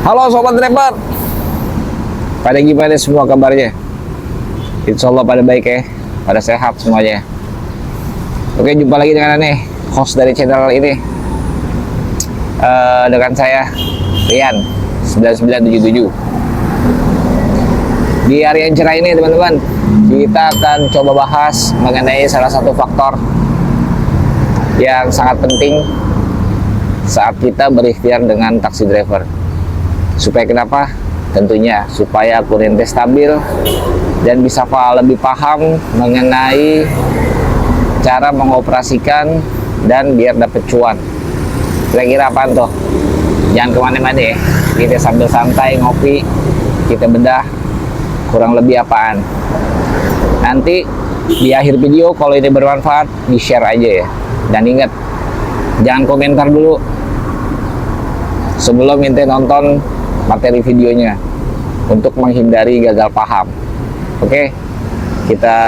Halo sobat driver, pada gimana semua kabarnya? Insya Allah pada baik ya, pada sehat semuanya. Oke, jumpa lagi dengan aneh, host dari channel ini, dengan saya Rian 9977. Di hari yang cerah ini teman-teman, kita akan coba bahas mengenai salah satu faktor yang sangat penting saat kita berikhtiar dengan taksi driver. Supaya kenapa? Tentunya supaya kurente stabil dan bisa lebih paham mengenai cara mengoperasikan dan biar dapet cuan. Kira-kira apaan tuh? Jangan kemana-mana ya, kita sambil santai ngopi, kita bedah kurang lebih apaan. Nanti di akhir video kalau ini bermanfaat, di share aja ya. Dan ingat, jangan komentar dulu sebelum ente nonton materi videonya untuk menghindari gagal paham. Oke, kita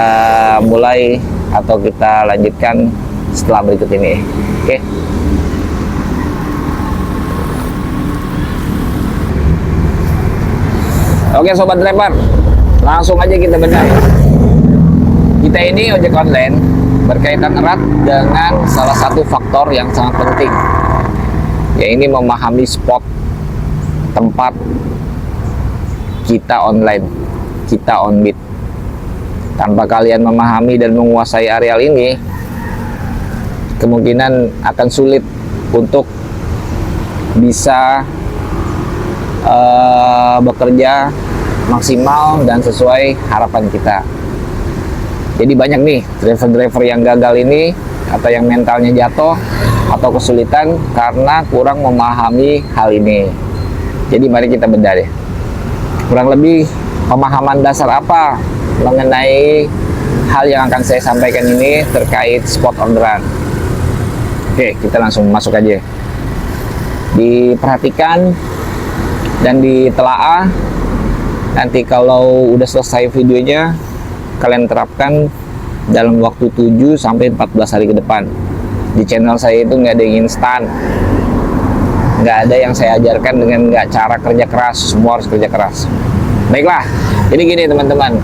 mulai atau kita lanjutkan setelah berikut ini. Oke. Oke sobat driver, langsung aja kita bedah. Kita ini ojek online berkaitan erat dengan salah satu faktor yang sangat penting, yaitu memahami spot tempat kita online, kita on beat. Tanpa kalian memahami dan menguasai areal ini, kemungkinan akan sulit untuk bisa bekerja maksimal dan sesuai harapan kita. Jadi banyak nih driver-driver yang gagal ini, atau yang mentalnya jatuh atau kesulitan karena kurang memahami hal ini. Jadi mari kita bedah deh, kurang lebih pemahaman dasar apa mengenai hal yang akan saya sampaikan ini terkait spot orderan. Oke, kita langsung masuk aja. Diperhatikan dan ditelaah. Nanti kalau udah selesai videonya, kalian terapkan dalam waktu 7 sampai 14 hari ke depan. Di channel saya itu nggak ada yang instan, nggak ada yang saya ajarkan dengan nggak cara kerja keras. Semua harus kerja keras. Baiklah, jadi gini teman-teman,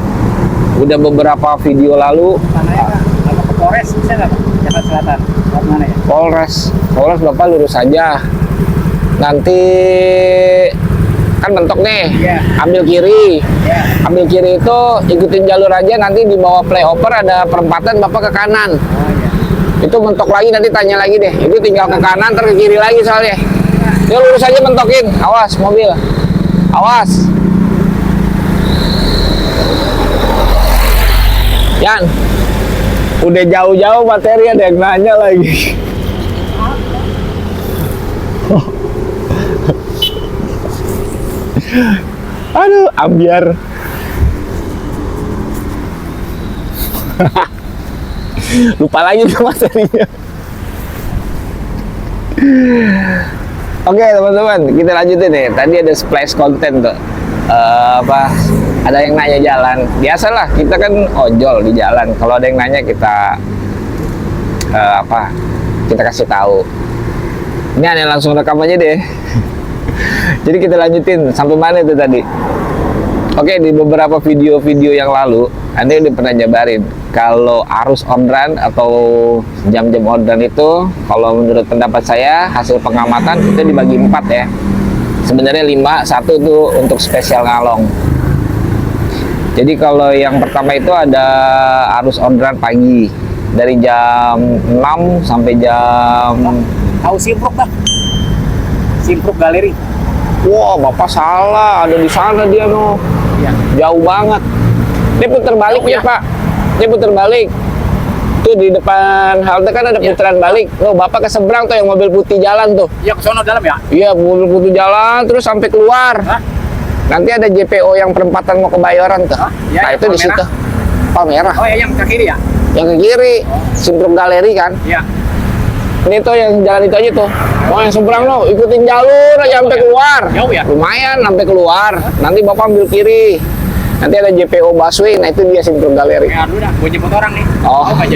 udah beberapa video lalu ke Polres bisa nggak Pak? Jakarta Selatan, mana ya? Polres Bapak lurus saja. Nanti kan mentok nih, ambil kiri, ambil kiri itu ikutin jalur aja. Nanti di bawah flyover ada perempatan, Bapak ke kanan. Itu mentok lagi, nanti tanya lagi deh. Itu tinggal ke kanan, terus ke kiri lagi soalnya. Dia lurus aja mentokin. Awas mobil, awas. Yan, udah jauh-jauh materi ada yang nanya lagi. Aduh, ambiar. Lupa lagi tuh materinya. Oke teman-teman, kita lanjutin nih. Tadi ada splash content tuh. Ada yang nanya jalan. Biasalah, kita kan ojol di jalan. Kalau ada yang nanya kita kita kasih tahu. Ini aneh, langsung rekam aja deh. Jadi kita lanjutin sampai mana itu tadi. Oke, di beberapa video-video yang lalu Anda udah pernah jabarin kalau arus orderan atau jam-jam orderan itu, kalau menurut pendapat saya, hasil pengamatan itu dibagi 4 ya. Sebenarnya 5, satu itu untuk spesial ngalong. Jadi kalau yang pertama itu ada arus orderan pagi dari jam 6 sampai jam... Tahu Simpruk Bang? Simpruk Galeri. Wah, Bapak salah, ada di sana dia no. Iya. Jauh banget. Dia putar balik ya, Pak. Dia putar balik. Tuh di depan halte kan ada putaran balik. Loh, Bapak ke seberang tuh yang mobil putih jalan tuh. Iya, ke sono dalam ya? Iya, mobil putih jalan terus sampai keluar. Hah? Nanti ada JPO yang perempatan mau ke Bayoran tuh. Ya, nah, ya, itu di situ. Palmerah. Oh ya, yang ke kiri ya? Yang ke kiri, Simpruk Galeri kan. Iya. Ini tuh yang jalan itu aja tuh. Oh, yang seberang lo, ikutin jalur aja sampai keluar. Jauh ya? Lumayan sampai keluar. Nanti Bapak ambil kiri. Nanti ada JPO busway, nah itu dia Simpruk Galeri. Ya, dulu dah, gue jemput orang nih. Oh. Aja.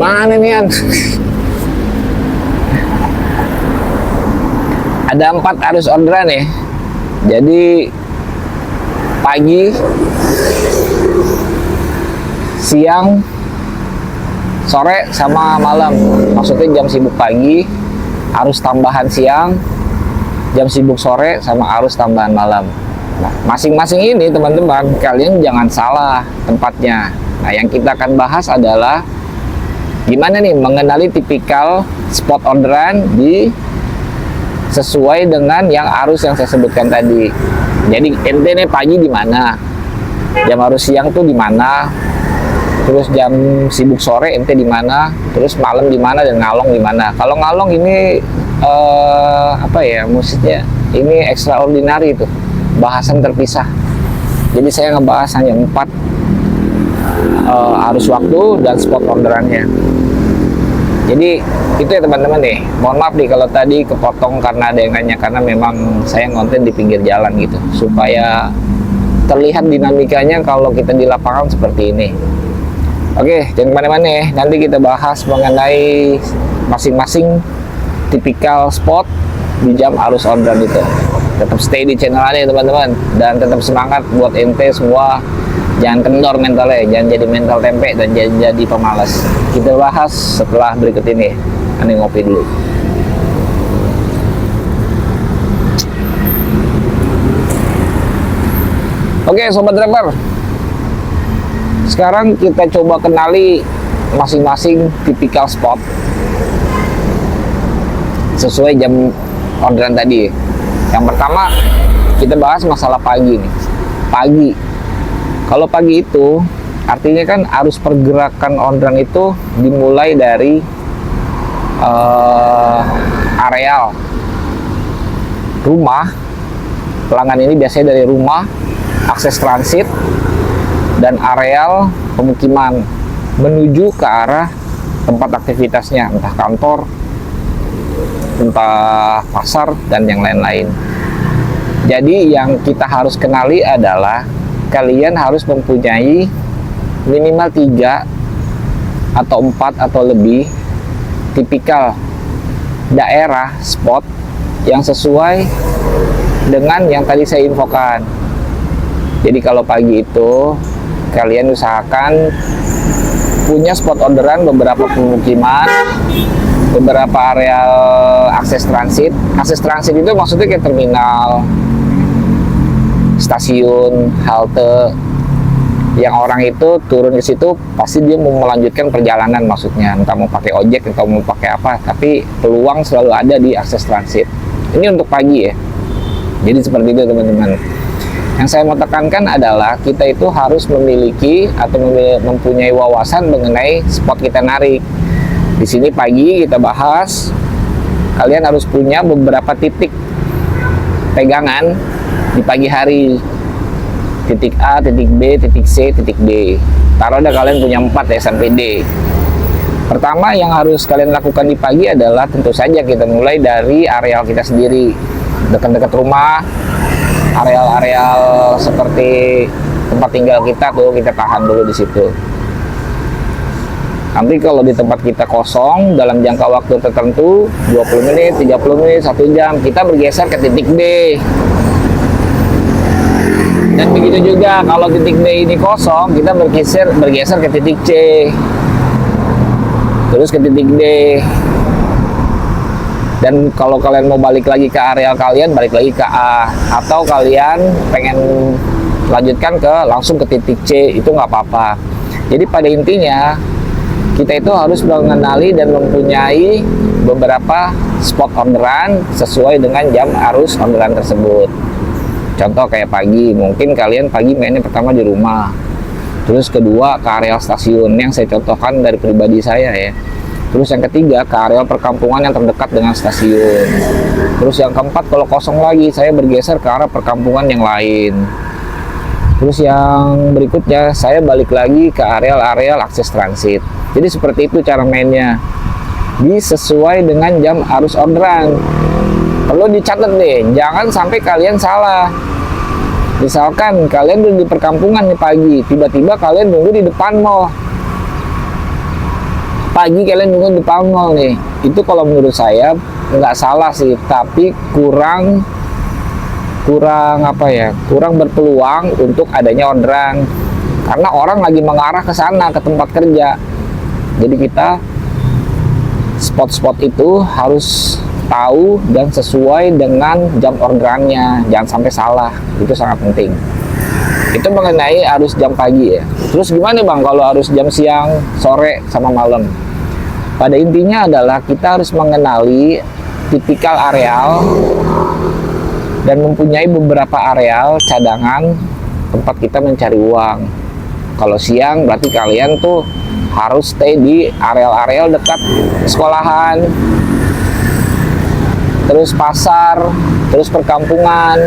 Mana nih, An? Ada 4 arus orderan ya. Jadi pagi, siang, sore, sama malam. Maksudnya jam sibuk pagi, arus tambahan siang, jam sibuk sore, sama arus tambahan malam. Nah, masing-masing ini teman-teman, kalian jangan salah tempatnya. Nah, yang kita akan bahas adalah gimana nih mengenali tipikal spot orderan sesuai dengan yang arus yang saya sebutkan tadi. Jadi ente nih pagi di mana, jam arus siang tuh di mana, terus jam sibuk sore ente di mana, terus malam di mana, dan ngalong di mana. Kalau ngalong ini apa ya, maksudnya ini extraordinary itu, bahasan terpisah. Jadi saya ngebahas hanya 4 arus waktu dan spot orderannya. Jadi itu ya teman-teman nih. Mohon maaf nih kalau tadi kepotong karena ada yang nanya, karena memang saya ngonten di pinggir jalan gitu, supaya terlihat dinamikanya kalau kita di lapangan seperti ini. Oke, jangan kemana-mana ya. Nanti kita bahas mengenai masing-masing tipikal spot di jam arus orderan itu. Tetap stay di channel ini teman-teman, dan tetap semangat buat ente semua. Jangan kendor mentalnya, jangan jadi mental tempe, dan jangan jadi pemalas. Kita bahas setelah berikut ini. Ini ngopi dulu. Oke sobat driver, sekarang kita coba kenali masing-masing tipikal spot sesuai jam orderan tadi. Yang pertama kita bahas masalah pagi nih. Pagi, kalau pagi itu artinya kan arus pergerakan orderan itu dimulai dari areal rumah. Pelanggan ini biasanya dari rumah, akses transit, dan areal pemukiman menuju ke arah tempat aktivitasnya, entah kantor, entah pasar, dan yang lain-lain. Jadi yang kita harus kenali adalah kalian harus mempunyai minimal 3 atau 4 atau lebih tipikal daerah spot yang sesuai dengan yang tadi saya infokan. Jadi kalau pagi itu kalian usahakan punya spot orderan beberapa pemukiman, beberapa areal akses transit. Akses transit itu maksudnya kayak terminal, stasiun, halte, yang orang itu turun ke situ pasti dia mau melanjutkan perjalanan, maksudnya entah mau pakai ojek atau mau pakai apa, tapi peluang selalu ada di akses transit. Ini untuk pagi ya. Jadi seperti itu teman-teman. Yang saya mau tekankan adalah kita itu harus memiliki atau mempunyai wawasan mengenai spot kita narik. Di sini pagi kita bahas, kalian harus punya beberapa titik pegangan di pagi hari. Titik A, titik B, titik C, titik D. Taruh dah kalian punya 4 ya sampai D. Pertama yang harus kalian lakukan di pagi adalah tentu saja kita mulai dari areal kita sendiri. Dekat-dekat rumah, areal-areal seperti tempat tinggal kita tuh kita tahan dulu di situ. Nanti kalau di tempat kita kosong dalam jangka waktu tertentu 20 menit, 30 menit, 1 jam, kita bergeser ke titik D. Dan begitu juga kalau titik D ini kosong, kita bergeser ke titik C, terus ke titik D. Dan kalau kalian mau balik lagi ke areal kalian, balik lagi ke A. Atau kalian pengen lanjutkan langsung ke titik C, itu nggak apa-apa. Jadi pada intinya kita itu harus mengenali dan mempunyai beberapa spot orderan sesuai dengan jam arus orderan tersebut. Contoh kayak pagi, mungkin kalian pagi mainnya pertama di rumah, terus kedua ke areal stasiun yang saya contohkan dari pribadi saya ya, terus yang ketiga ke areal perkampungan yang terdekat dengan stasiun, terus yang keempat kalau kosong lagi saya bergeser ke arah perkampungan yang lain, terus yang berikutnya saya balik lagi ke areal-areal akses transit. Jadi seperti itu cara mainnya, disesuai dengan jam arus orderan. Perlu dicatat deh, jangan sampai kalian salah. Misalkan kalian udah di perkampungan nih pagi, tiba-tiba kalian nunggu di depan mall. Pagi kalian nunggu di depan mall nih, itu kalau menurut saya nggak salah sih, tapi kurang apa ya, kurang berpeluang untuk adanya orderan karena orang lagi mengarah ke sana, ke tempat kerja. Jadi kita spot-spot itu harus tahu dan sesuai dengan jam orderannya, jangan sampai salah, itu sangat penting. Itu mengenai arus jam pagi ya. Terus gimana bang kalau arus jam siang, sore, sama malam? Pada intinya adalah kita harus mengenali tipikal areal dan mempunyai beberapa areal cadangan tempat kita mencari uang. Kalau siang berarti kalian tuh harus stay di areal-areal dekat sekolahan, terus pasar, terus perkampungan.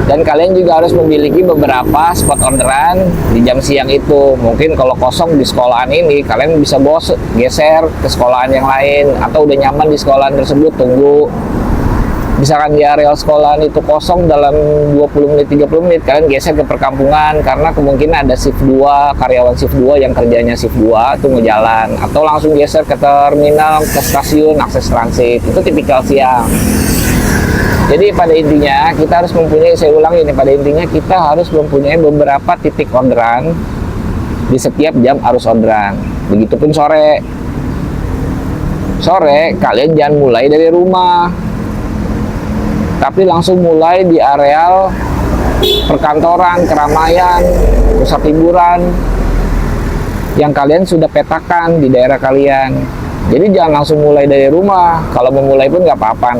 Dan kalian juga harus memiliki beberapa spot orderan di jam siang itu. Mungkin kalau kosong di sekolahan ini, kalian bisa geser ke sekolahan yang lain, atau udah nyaman di sekolahan tersebut, tunggu. Misalkan di areal sekolahan itu kosong dalam 20 menit, 30 menit, kalian geser ke perkampungan, karena kemungkinan ada shift 2, karyawan shift 2 yang kerjanya shift 2 itu ngejalan, atau langsung geser ke terminal, ke stasiun, akses transit. Itu tipikal siang. Jadi pada intinya kita harus mempunyai, saya ulang ini, pada intinya kita harus mempunyai beberapa titik orderan di setiap jam arus orderan. Begitupun sore. Sore kalian jangan mulai dari rumah, tapi langsung mulai di areal perkantoran, keramaian, pusat hiburan yang kalian sudah petakan di daerah kalian. Jadi jangan langsung mulai dari rumah. Kalau mau mulai pun nggak apa-apa,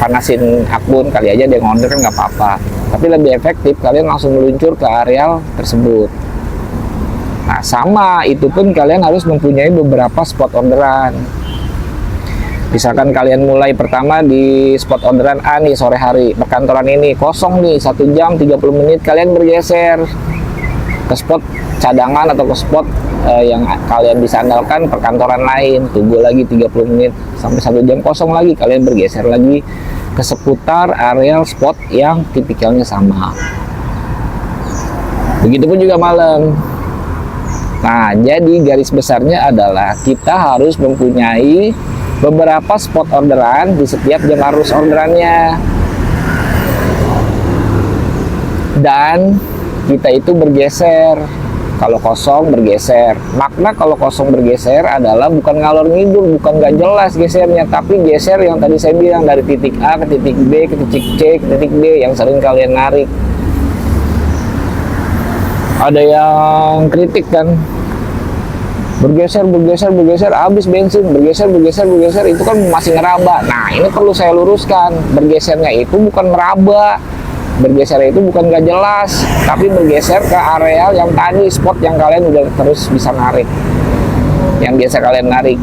panasin akun, kali aja dia ngorder kan nggak apa-apa. Tapi lebih efektif kalian langsung meluncur ke areal tersebut. Nah sama, itu pun kalian harus mempunyai beberapa spot orderan. Misalkan kalian mulai pertama di spot orderan A nih, sore hari, perkantoran ini kosong nih 1 jam 30 menit, kalian bergeser ke spot cadangan atau ke spot yang kalian bisa andalkan perkantoran lain, tunggu lagi 30 menit sampai 1 jam kosong lagi, kalian bergeser lagi ke seputar areal spot yang tipikalnya sama. Begitupun juga malam. Nah jadi garis besarnya adalah kita harus mempunyai beberapa spot orderan di setiap jam arus orderannya, dan kita itu bergeser. Kalau kosong bergeser, makna kalau kosong bergeser adalah bukan ngalor ngidul, bukan nggak jelas gesernya, tapi geser yang tadi saya bilang, dari titik A ke titik B, ke titik C, ke titik D yang sering kalian narik. Ada yang kritik kan, bergeser habis bensin, bergeser itu kan masih ngeraba. Nah ini perlu saya luruskan, bergesernya itu bukan meraba, bergeser itu bukan gak jelas, tapi bergeser ke areal yang tadi, spot yang kalian udah terus bisa narik, yang biasa kalian narik.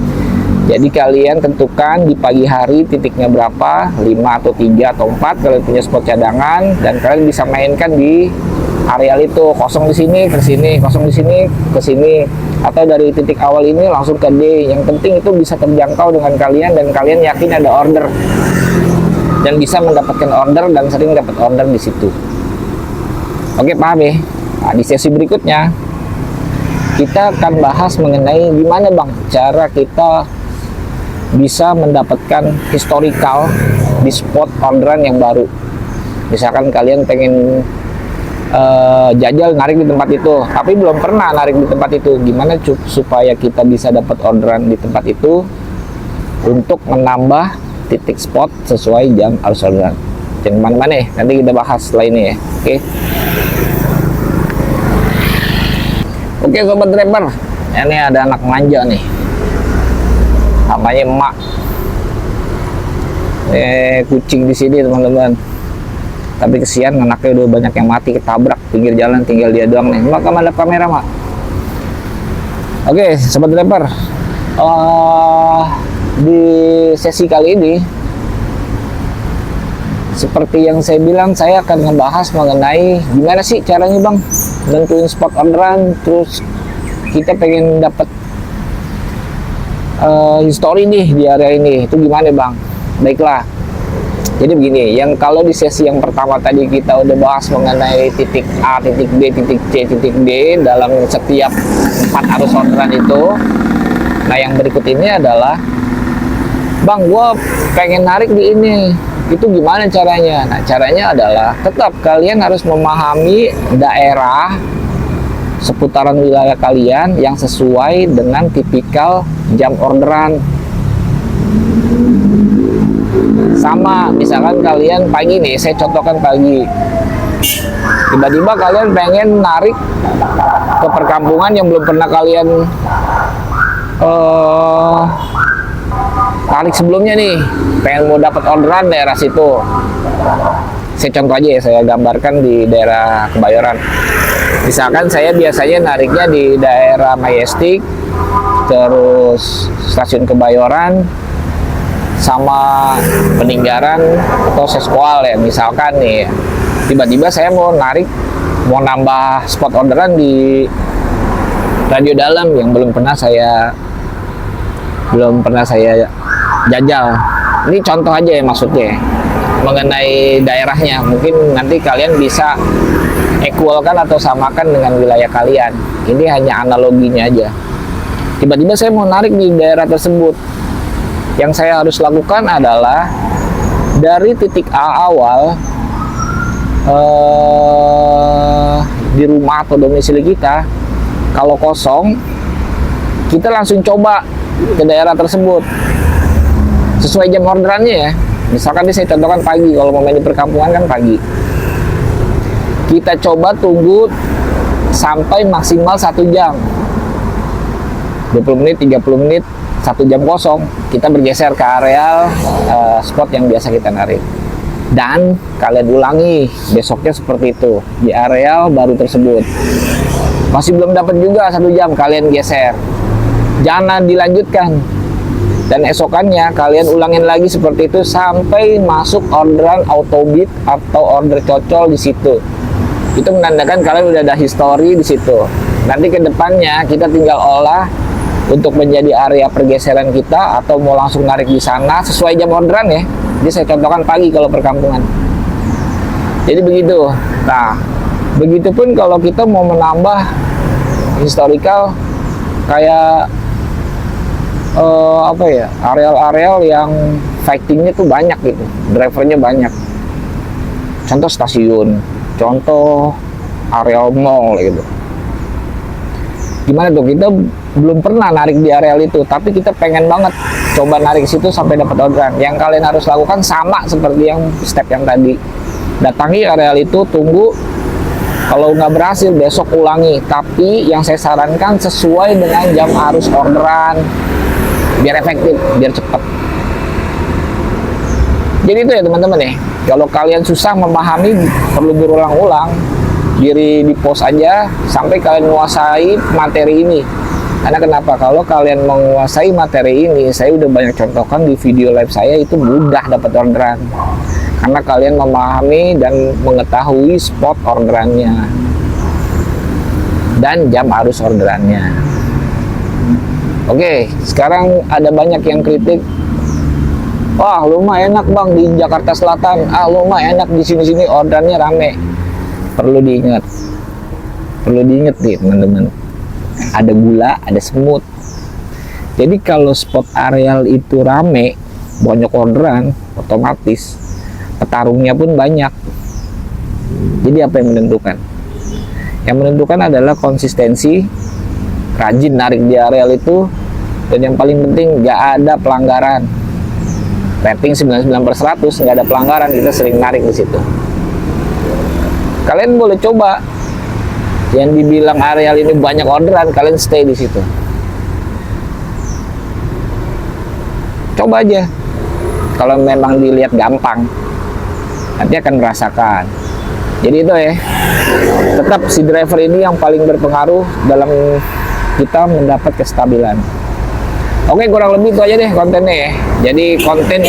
Jadi kalian tentukan di pagi hari titiknya berapa, 5 atau 3 atau 4, kalian punya spot cadangan, dan kalian bisa mainkan di areal itu, kosong di sini ke sini, kosong di sini ke sini, atau dari titik awal ini langsung ke D. Yang penting itu bisa terjangkau dengan kalian dan kalian yakin ada order dan bisa mendapatkan order dan sering dapat order di situ. Oke, paham ya? Nah, di sesi berikutnya kita akan bahas mengenai gimana bang cara kita bisa mendapatkan historical di spot orderan yang baru. Misalkan kalian pengen jajal narik di tempat itu, tapi belum pernah narik di tempat itu, gimana supaya kita bisa dapat orderan di tempat itu untuk menambah titik spot sesuai jam arus orderan. Jangan kemana-mana ya, nanti kita bahas setelah ini ya. Oke sobat driver, ini ada anak manja nih, namanya emak. Kucing di sini teman-teman. Tapi kesian anaknya udah banyak yang mati ketabrak pinggir jalan, tinggal dia doang nih. Mak, kemana kamera mak? Oke sobat driver, di sesi kali ini seperti yang saya bilang, saya akan ngebahas mengenai gimana sih caranya bang nentuin spot orderan. Terus kita pengen dapat history nih di area ini, itu gimana bang? Baiklah, jadi begini, yang kalau di sesi yang pertama tadi kita udah bahas mengenai titik A, titik B, titik C, titik D dalam setiap 4 arus orderan itu. Nah yang berikut ini adalah Bang, gua pengen narik di ini, itu gimana caranya? Nah, caranya adalah tetap kalian harus memahami daerah seputaran wilayah kalian yang sesuai dengan tipikal jam orderan. Sama, misalkan kalian pagi nih, saya contohkan pagi. Tiba-tiba kalian pengen narik ke perkampungan yang belum pernah kalian tarik sebelumnya nih, pengen mau dapat orderan daerah situ. Saya contoh aja ya, saya gambarkan di daerah Kebayoran. Misalkan saya biasanya nariknya di daerah Majestic, terus stasiun Kebayoran, sama Peninggaran atau Seskual ya. Misalkan nih, tiba-tiba saya mau narik, mau nambah spot orderan di Radio Dalam yang belum pernah saya jajal. Ini contoh aja ya maksudnya mengenai daerahnya. Mungkin nanti kalian bisa equalkan atau samakan dengan wilayah kalian. Ini hanya analoginya aja. Tiba-tiba saya mau narik di daerah tersebut. Yang saya harus lakukan adalah dari titik A awal di rumah atau domisili kita, kalau kosong, kita langsung coba ke daerah tersebut sesuai jam orderannya ya. Misalkan saya contohkan pagi, kalau mau main di perkampungan kan pagi. Kita coba tunggu sampai maksimal 1 jam, 20 menit, 30 menit, 1 jam kosong, kita bergeser ke areal spot yang biasa kita narik. Dan kalian ulangi besoknya seperti itu di areal baru tersebut. Masih belum dapat juga 1 jam, kalian geser, jangan dilanjutkan. Dan esokannya kalian ulangin lagi seperti itu sampai masuk orderan autobit atau order cocol di situ. Itu menandakan kalian udah ada history di situ. Nanti ke depannya kita tinggal olah untuk menjadi area pergeseran kita atau mau langsung narik di sana sesuai jam orderan ya. Jadi saya contohkan pagi kalau perkampungan. Jadi begitu. Nah, begitupun kalau kita mau menambah historical kayak areal-areal yang fightingnya tuh banyak gitu, drivernya banyak. Contoh stasiun, contoh areal mall gitu. Gimana tuh, kita belum pernah narik di areal itu, tapi kita pengen banget coba narik situ sampai dapat orderan. Yang kalian harus lakukan sama seperti yang step yang tadi. Datangi areal itu, tunggu. Kalau nggak berhasil, besok ulangi. Tapi yang saya sarankan sesuai dengan jam arus orderan, biar efektif, biar cepat. Jadi itu ya teman-teman ya. Kalau kalian susah memahami, perlu berulang-ulang. Diri di post aja sampai kalian menguasai materi ini. Karena kenapa? Kalau kalian menguasai materi ini, saya udah banyak contohkan di video live saya, itu mudah dapat orderan. Karena kalian memahami dan mengetahui spot orderannya dan jam arus orderannya. Oke, sekarang ada banyak yang kritik. Wah, lu mah enak bang di Jakarta Selatan. Ah, lu mah enak di sini-sini orderannya rame. Perlu diingat nih teman-teman. Ada gula, ada semut. Jadi kalau spot areal itu rame, banyak orderan, otomatis petarungnya pun banyak. Jadi apa yang menentukan? Yang menentukan adalah konsistensi, rajin narik di areal itu, dan yang paling penting nggak ada pelanggaran. Rating 99/100, nggak ada pelanggaran, kita sering narik di situ. Kalian boleh coba yang dibilang areal ini banyak orderan, kalian stay di situ. Coba aja. Kalau memang dilihat gampang, nanti akan merasakan. Jadi itu ya, tetap si driver ini yang paling berpengaruh dalam kita mendapat kestabilan. Oke, kurang lebih itu aja deh kontennya ya. Jadi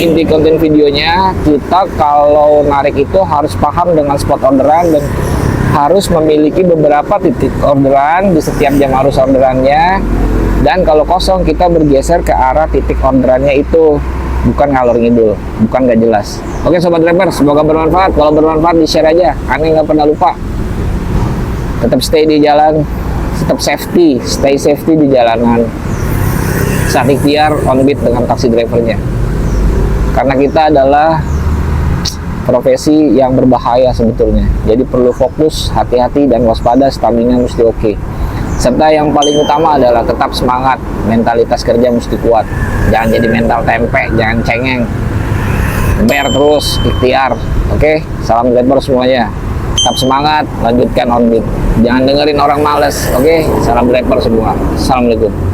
inti konten videonya, kita kalau narik itu harus paham dengan spot orderan dan harus memiliki beberapa titik orderan di setiap jam arus orderannya. Dan kalau kosong, kita bergeser ke arah titik orderannya itu, bukan ngalor ngidul, bukan gak jelas. Oke sobat driver, semoga bermanfaat. Kalau bermanfaat, di-share aja. Aneh nggak pernah lupa. Tetap stay di jalan, tetap stay safety di jalanan. Saat ikhtiar on beat dengan taksi drivernya. Karena kita adalah profesi yang berbahaya sebetulnya. Jadi perlu fokus, hati-hati dan waspada, stamina mesti oke. Serta yang paling utama adalah tetap semangat, mentalitas kerja mesti kuat. Jangan jadi mental tempe, jangan cengeng. Ber terus, ikhtiar. Oke, salam driver semuanya. Tetap semangat, lanjutkan on beat. Jangan dengerin orang males. Oke, salam driver semua. Assalamualaikum.